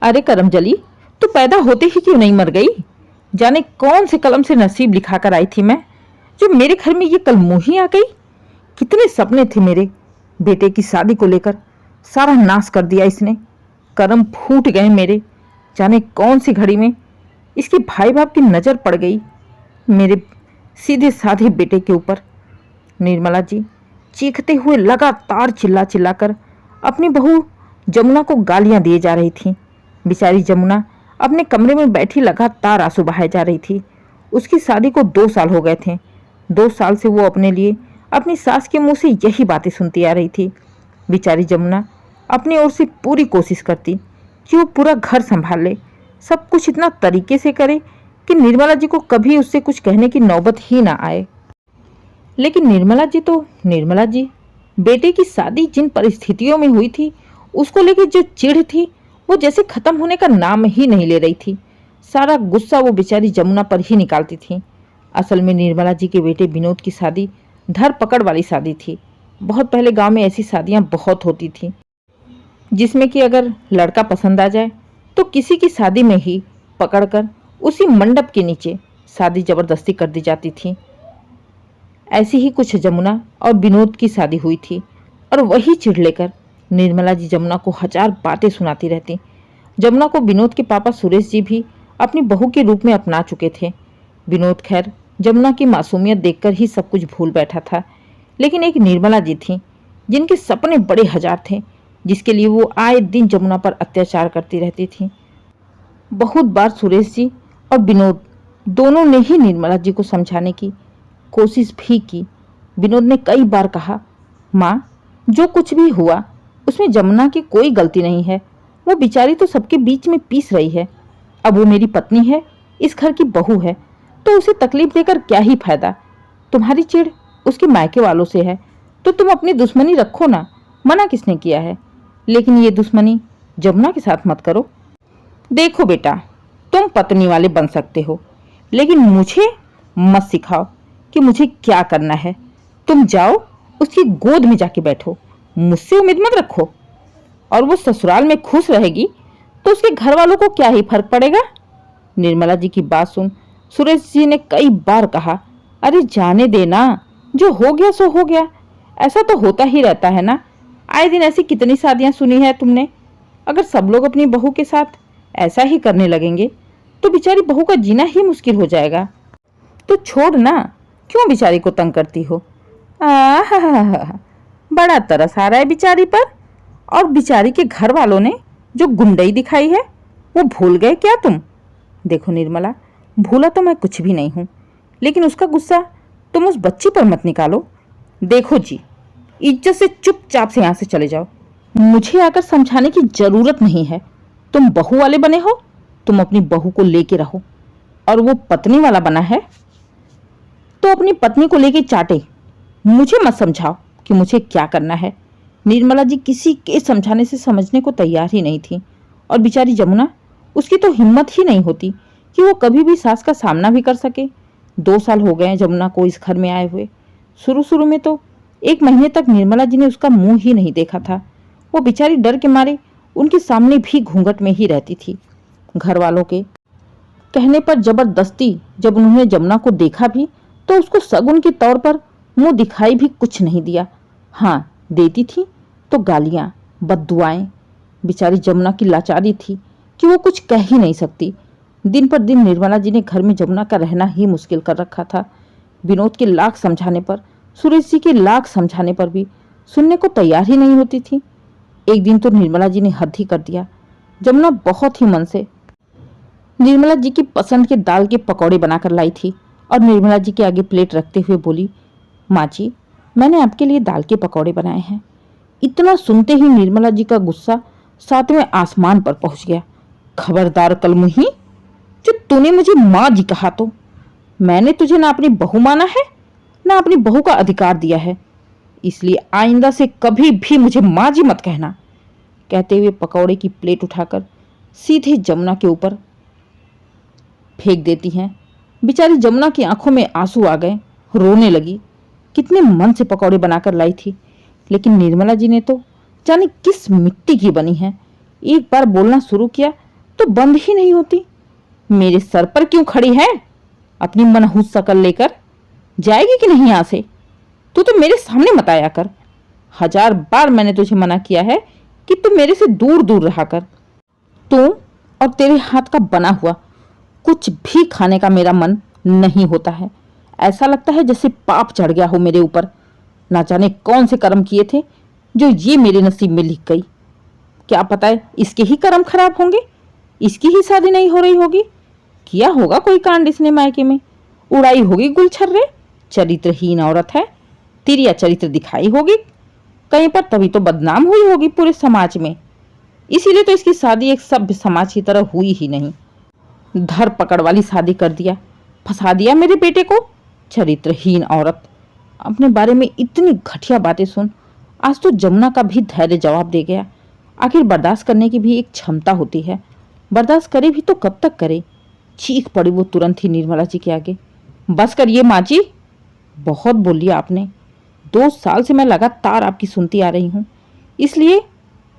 अरे करमजली, तू पैदा होते ही क्यों नहीं मर गई? जाने कौन से कलम से नसीब लिखा कर आई थी मैं, जो मेरे घर में ये कल मुही आ गई। कितने सपने थे मेरे बेटे की शादी को लेकर, सारा नाश कर दिया इसने। करम फूट गए मेरे। जाने कौन सी घड़ी में इसके भाई बाप की नज़र पड़ गई मेरे सीधे साधे बेटे के ऊपर। निर्मला जी चीखते हुए लगातार चिल्ला चिल्लाकर अपनी बहू जमुना को गालियां दिए जा रही थी। बेचारी जमुना अपने कमरे में बैठी लगातार आंसू बहाए जा रही थी। उसकी शादी को 2 साल हो गए थे। 2 साल से वो अपने लिए अपनी सास के मुंह से यही बातें सुनती आ रही थी। बेचारी जमुना अपनी ओर से पूरी कोशिश करती कि वो पूरा घर संभाल ले, सब कुछ इतना तरीके से करे कि निर्मला जी को कभी उससे कुछ कहने की नौबत ही ना आए। लेकिन निर्मला जी तो निर्मला जी, बेटे की शादी जिन परिस्थितियों में हुई थी उसको लेकर जो चिढ़ थी वो जैसे खत्म होने का नाम ही नहीं ले रही थी। सारा गुस्सा वो बेचारी जमुना पर ही निकालती थी। असल में निर्मला जी के बेटे विनोद की शादी धर पकड़ वाली शादी थी। बहुत पहले गांव में ऐसी शादियां बहुत होती थी, जिसमें कि अगर लड़का पसंद आ जाए तो किसी की शादी में ही पकड़कर उसी मंडप के नीचे शादी जबरदस्ती कर दी जाती थी। ऐसी ही कुछ जमुना और विनोद की शादी हुई थी और वही चिढ़ लेकर निर्मला जी जमुना को हजार बातें सुनाती रहती। जमुना को विनोद के पापा सुरेश जी भी अपनी बहू के रूप में अपना चुके थे। विनोद खैर जमुना की मासूमियत देखकर ही सब कुछ भूल बैठा था, लेकिन एक निर्मला जी थी जिनके सपने बड़े हजार थे, जिसके लिए वो आए दिन जमुना पर अत्याचार करती रहती थी। बहुत बार सुरेश जी और विनोद दोनों ने ही निर्मला जी को समझाने की कोशिश भी की। विनोद ने कई बार कहा, माँ जो कुछ भी हुआ उसमें जमुना की कोई गलती नहीं है, वो बेचारी तो सबके बीच में पीस रही है। अब वो मेरी पत्नी है, इस घर की बहू है, तो उसे तकलीफ देकर क्या ही फायदा। तुम्हारी चिढ़ उसके मायके वालों से है तो तुम अपनी दुश्मनी रखो ना, मना किसने किया है, लेकिन ये दुश्मनी जमुना के साथ मत करो। देखो बेटा, तुम पत्नी वाले बन सकते हो, लेकिन मुझे मत सिखाओ कि मुझे क्या करना है। तुम जाओ उसकी गोद में जाके बैठो, मुझसे उम्मीद मत रखो। और वो ससुराल में खुश रहेगी तो उसके घर वालों को क्या ही फर्क पड़ेगा। निर्मला जी की बात सुन सुरेश जी ने कई बार कहा, अरे जाने देना, जो हो गया सो हो गया, ऐसा तो होता ही रहता है ना। आए दिन ऐसी कितनी शादियां सुनी है तुमने। अगर सब लोग अपनी बहू के साथ ऐसा ही करने लगेंगे तो बेचारी बहू का जीना ही मुश्किल हो जाएगा। तो छोड़ ना, क्यों बेचारी को तंग करती हो। बड़ा तरस आ रहा है बेचारी पर। और बेचारी के घर वालों ने जो गुंडई दिखाई है वो भूल गए क्या तुम? देखो निर्मला, भूला तो मैं कुछ भी नहीं हूँ, लेकिन उसका गुस्सा तुम उस बच्ची पर मत निकालो। देखो जी, इज्जत से चुपचाप से यहाँ से चले जाओ। मुझे आकर समझाने की जरूरत नहीं है। तुम बहू वाले बने हो, तुम अपनी बहू को लेके रहो, और वो पत्नी वाला बना है तो अपनी पत्नी को लेके चाटे। मुझे मत समझाओ कि मुझे क्या करना है। निर्मला जी किसी के समझाने से समझने को तैयार ही नहीं थी। और बेचारी जमुना, उसकी तो हिम्मत ही नहीं होती कि वो कभी भी सास का सामना भी कर सके। 2 साल हो गए हैं जमुना को इस घर में आए हुए। शुरू शुरू में तो 1 महीने तक निर्मला जी ने उसका मुंह ही नहीं देखा था। वो बेचारी डर के मारे उनके सामने भी घूंघट में ही रहती थी। घर वालों के कहने पर जबरदस्ती जब उन्होंने जमुना को देखा भी तो उसको शगुन के तौर पर मुंह दिखाई भी कुछ नहीं दिया। हाँ, देती थी तो गालियां, बद्दुआएं। बेचारी जमुना की लाचारी थी कि वो कुछ कह ही नहीं सकती। दिन पर दिन निर्मला जी ने घर में जमुना का रहना ही मुश्किल कर रखा था। विनोद के लाख समझाने पर, सुरेश जी के लाख समझाने पर भी सुनने को तैयार ही नहीं होती थी। एक दिन तो निर्मला जी ने हद ही कर दिया। जमुना बहुत ही मन से निर्मला जी की पसंद के दाल के पकौड़े बनाकर लाई थी और निर्मला जी के आगे प्लेट रखते हुए बोली, माँ जी, मैंने आपके लिए दाल के पकौड़े बनाए हैं। इतना सुनते ही निर्मला जी का गुस्सा 7वें आसमान पर पहुंच गया। खबरदार कलमुही, जो तूने मुझे माँ जी कहा तो मैंने तुझे ना अपनी बहू माना है ना अपनी बहू का अधिकार दिया है, इसलिए आइंदा से कभी भी मुझे माँ जी मत कहना। कहते हुए पकौड़े की प्लेट उठाकर सीधे जमुना के ऊपर फेंक देती हैं। बेचारी जमुना की आंखों में आंसू आ गए, रोने लगी। कितने मन से पकौड़े बनाकर लाई थी, लेकिन निर्मला जी ने तो जाने किस मिट्टी की बनी है। एक बार बोलना शुरू किया तो बंद ही नहीं होती। मेरे सर पर क्यों खड़ी है अपनी मनहूस शकल लेकर? जाएगी कि नहीं यहां से? तू तो मेरे सामने मत आया कर। 1000 बार मैंने तुझे मना किया है कि तू मेरे से दूर दूर रहा कर। तू और तेरे हाथ का बना हुआ कुछ भी खाने का मेरा मन नहीं होता है। ऐसा लगता है जैसे पाप चढ़ गया हो मेरे ऊपर। ना जाने कौन से कर्म किए थे जो ये मेरे नसीब में लिख गई। क्या पता है इसके ही कर्म खराब होंगे, इसकी ही शादी नहीं हो रही होगी। किया होगा कोई कांड इसने मायके में, उड़ाई होगी गुलछर्रे। चरित्रहीन औरत है, तिरिया चरित्र दिखाई होगी कहीं पर, तभी तो बदनाम हुई होगी पूरे समाज में। इसीलिए तो इसकी शादी एक सभ्य समाज की तरह हुई ही नहीं। धर पकड़ वाली शादी कर दिया, फंसा दिया मेरे बेटे को। चरित्रहीन औरत, अपने बारे में इतनी घटिया बातें सुन आज तो जमुना का भी धैर्य जवाब दे गया। आखिर बर्दाश्त करने की भी एक क्षमता होती है, बर्दाश्त करे भी तो कब तक करे। चीख पड़ी वो तुरंत ही निर्मला जी के आगे। बस करिए माँ जी, बहुत बोल लिया आपने। 2 साल से मैं लगातार आपकी सुनती आ रही हूँ, इसलिए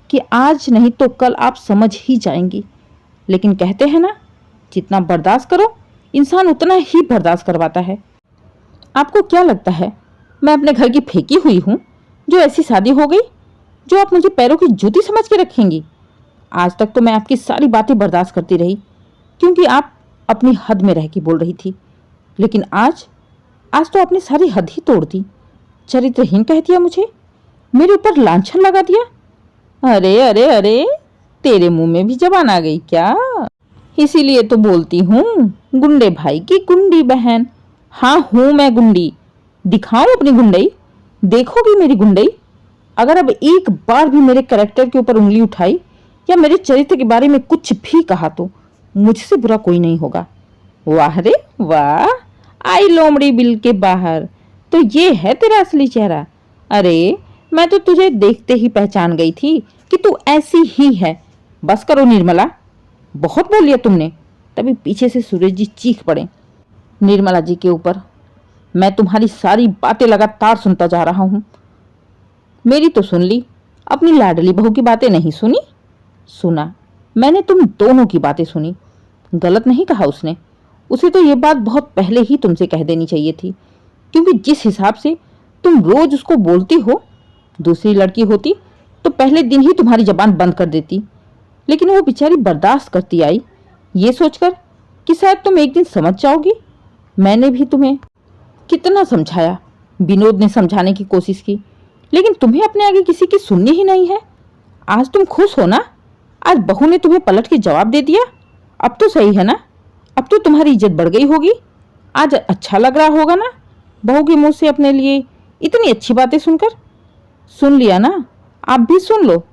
कि आज नहीं तो कल आप समझ ही जाएंगी। लेकिन कहते हैं ना, जितना बर्दाश्त करो इंसान उतना ही बर्दाश्त करवाता है। आपको क्या लगता है मैं अपने घर की फेंकी हुई हूँ जो ऐसी शादी हो गई जो आप मुझे पैरों की जूती समझ के रखेंगी? आज तक तो मैं आपकी सारी बातें बर्दाश्त करती रही क्योंकि आप अपनी हद में रह के बोल रही थी, लेकिन आज तो आपने सारी हद ही तोड़ दी। चरित्रहीन कह दिया मुझे, मेरे ऊपर लांछन लगा दिया। अरे अरे अरे, तेरे मुंह में भी जबान आ गई क्या? इसीलिए तो बोलती हूँ, गुंडे भाई की गुंडी बहन। हाँ हूं मैं गुंडी, दिखाऊं अपनी गुंडई? देखोगी मेरी गुंडई? अगर अब एक बार भी मेरे कैरेक्टर के ऊपर उंगली उठाई या मेरे चरित्र के बारे में कुछ भी कहा तो मुझसे बुरा कोई नहीं होगा। वाह रे वाह, आई लोमड़ी बिल के बाहर, तो ये है तेरा असली चेहरा। अरे मैं तो तुझे देखते ही पहचान गई थी कि तू ऐसी ही है। बस करो निर्मला, बहुत बोल लिया तुमने। तभी पीछे से सूरज जी चीख पड़े निर्मला जी के ऊपर। मैं तुम्हारी सारी बातें लगातार सुनता जा रहा हूं। मेरी तो सुन ली, अपनी लाडली बहू की बातें नहीं सुनी? सुना, मैंने तुम दोनों की बातें सुनी। गलत नहीं कहा उसने। उसे तो ये बात बहुत पहले ही तुमसे कह देनी चाहिए थी, क्योंकि जिस हिसाब से तुम रोज उसको बोलती हो, दूसरी लड़की होती तो पहले दिन ही तुम्हारी जबान बंद कर देती। लेकिन वो बेचारी बर्दाश्त करती आई, ये सोचकर कि शायद तुम एक दिन समझ जाओगी। मैंने भी तुम्हें कितना समझाया, विनोद ने समझाने की कोशिश की, लेकिन तुम्हें अपने आगे किसी की सुननी ही नहीं है। आज तुम खुश हो ना? आज बहू ने तुम्हें पलट के जवाब दे दिया। अब तो सही है ना? अब तो तुम्हारी इज्जत बढ़ गई होगी। आज अच्छा लग रहा होगा ना बहू के मुंह से अपने लिए इतनी अच्छी बातें सुनकर? सुन लिया ना? आप भी सुन लो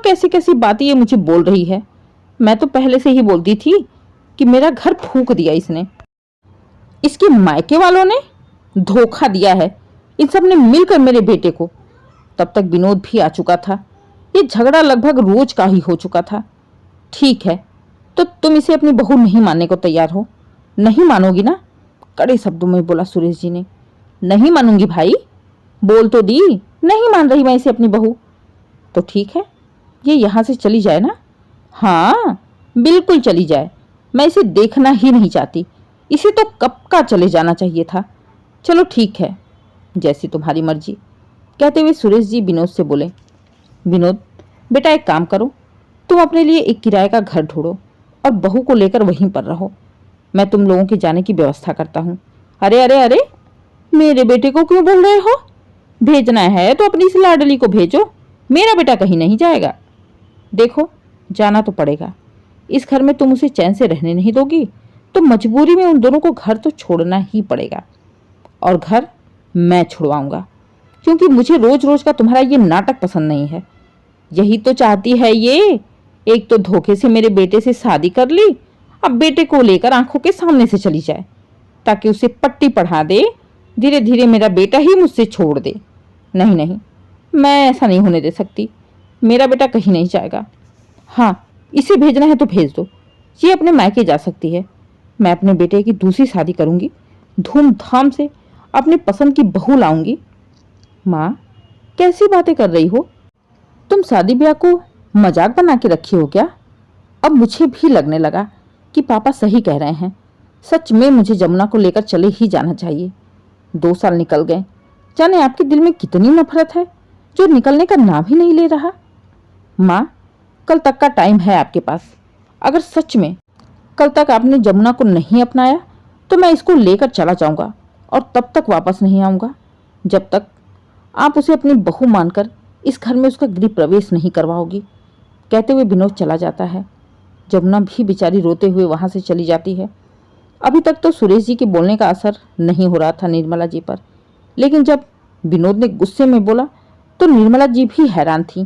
कैसी कैसी बातें ये मुझे बोल रही है। मैं तो पहले से ही बोलती थी कि मेरा घर फूंक दिया इसने। इसके मायके वालों ने धोखा दिया है, इन सब ने मिलकर मेरे बेटे को। तब तक विनोद भी आ चुका था। ये झगड़ा लगभग रोज का ही हो चुका था। ठीक है, तो तुम इसे अपनी बहू नहीं मानने को तैयार हो? नहीं मानोगी ना? कड़े शब्दों में बोला सुरेश जी ने। नहीं मानूंगी भाई, बोल तो दी, नहीं मान रही मैं इसे अपनी बहू। तो ठीक है, ये यहाँ से चली जाए ना? हाँ बिल्कुल चली जाए, मैं इसे देखना ही नहीं चाहती। इसे तो कब का चले जाना चाहिए था। चलो ठीक है, जैसी तुम्हारी मर्जी। कहते हुए सुरेश जी विनोद से बोले, विनोद बेटा एक काम करो, तुम अपने लिए एक किराए का घर ढूंढो और बहू को लेकर वहीं पर रहो। मैं तुम लोगों के जाने की व्यवस्था करता हूँ। अरे अरे अरे, मेरे बेटे को क्यों बोल रहे हो? भेजना है तो अपनी इस लाडली को भेजो, मेरा बेटा कहीं नहीं जाएगा। देखो जाना तो पड़ेगा, इस घर में तुम उसे चैन से रहने नहीं दोगी तो मजबूरी में उन दोनों को घर तो छोड़ना ही पड़ेगा। और घर मैं छुड़वाऊंगा, क्योंकि मुझे रोज रोज का तुम्हारा ये नाटक पसंद नहीं है। यही तो चाहती है ये, एक तो धोखे से मेरे बेटे से शादी कर ली, अब बेटे को लेकर आंखों के सामने से चली जाए ताकि उसे पट्टी पढ़ा दे, धीरे धीरे मेरा बेटा ही मुझसे छोड़ दे। नहीं नहीं, मैं ऐसा नहीं होने दे सकती। मेरा बेटा कहीं नहीं जाएगा। हाँ, इसे भेजना है तो भेज दो, ये अपने मायके जा सकती है। मैं अपने बेटे की दूसरी शादी करूंगी, धूमधाम से अपनी पसंद की बहू लाऊंगी। माँ कैसी बातें कर रही हो तुम? शादी ब्याह को मजाक बना के रखी हो क्या? अब मुझे भी लगने लगा कि पापा सही कह रहे हैं। सच में मुझे जमुना को लेकर चले ही जाना चाहिए। 2 साल निकल गए, जाने आपके दिल में कितनी नफरत है जो निकलने का नाम ही नहीं ले रहा। माँ, कल तक का टाइम है आपके पास। अगर सच में कल तक आपने जमुना को नहीं अपनाया तो मैं इसको लेकर चला जाऊंगा और तब तक वापस नहीं आऊंगा जब तक आप उसे अपनी बहू मानकर इस घर में उसका गृह प्रवेश नहीं करवाओगी। कहते हुए विनोद चला जाता है। जमुना भी बेचारी रोते हुए वहां से चली जाती है। अभी तक तो सुरेश जी के बोलने का असर नहीं हो रहा था निर्मला जी पर, लेकिन जब विनोद ने गुस्से में बोला तो निर्मला जी भी हैरान थी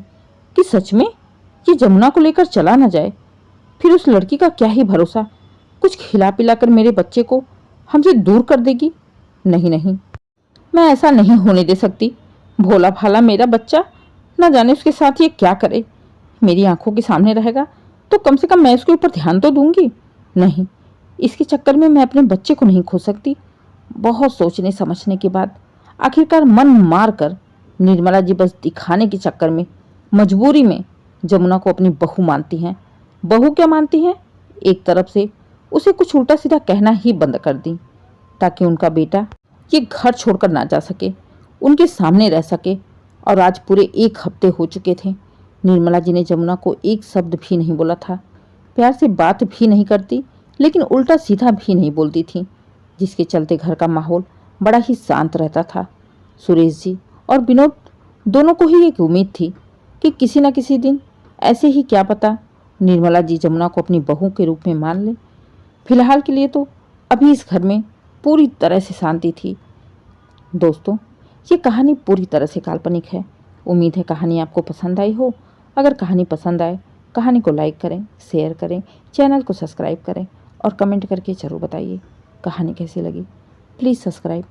कि सच में ये जमुना को लेकर चला न जाए। फिर उस लड़की का क्या ही भरोसा, कुछ खिला पिलाकर मेरे बच्चे को हमसे दूर कर देगी। नहीं नहीं, मैं ऐसा नहीं होने दे सकती। भोला भाला मेरा बच्चा, न जाने उसके साथ ये क्या करे। मेरी आंखों के सामने रहेगा तो कम से कम मैं उसके ऊपर ध्यान तो दूंगी। नहीं, इसके चक्कर में मैं अपने बच्चे को नहीं खो सकती। बहुत सोचने समझने के बाद आखिरकार मन मार कर निर्मला जी बस दिखाने के चक्कर में मजबूरी में जमुना को अपनी बहू मानती हैं। बहू क्या मानती हैं, एक तरफ से उसे कुछ उल्टा सीधा कहना ही बंद कर दी ताकि उनका बेटा ये घर छोड़कर ना जा सके, उनके सामने रह सके। और आज पूरे 1 हफ्ते हो चुके थे, निर्मला जी ने जमुना को एक शब्द भी नहीं बोला था। प्यार से बात भी नहीं करती, लेकिन उल्टा सीधा भी नहीं बोलती थी, जिसके चलते घर का माहौल बड़ा ही शांत रहता था। सुरेश जी और विनोद दोनों को ही एक उम्मीद थी कि किसी न किसी दिन ऐसे ही क्या पता निर्मला जी जमुना को अपनी बहू के रूप में मान ले। फिलहाल के लिए तो अभी इस घर में पूरी तरह से शांति थी। दोस्तों, ये कहानी पूरी तरह से काल्पनिक है। उम्मीद है कहानी आपको पसंद आई हो। अगर कहानी पसंद आए, कहानी को लाइक करें, शेयर करें, चैनल को सब्सक्राइब करें और कमेंट करके ज़रूर बताइए कहानी कैसी लगी। Please subscribe.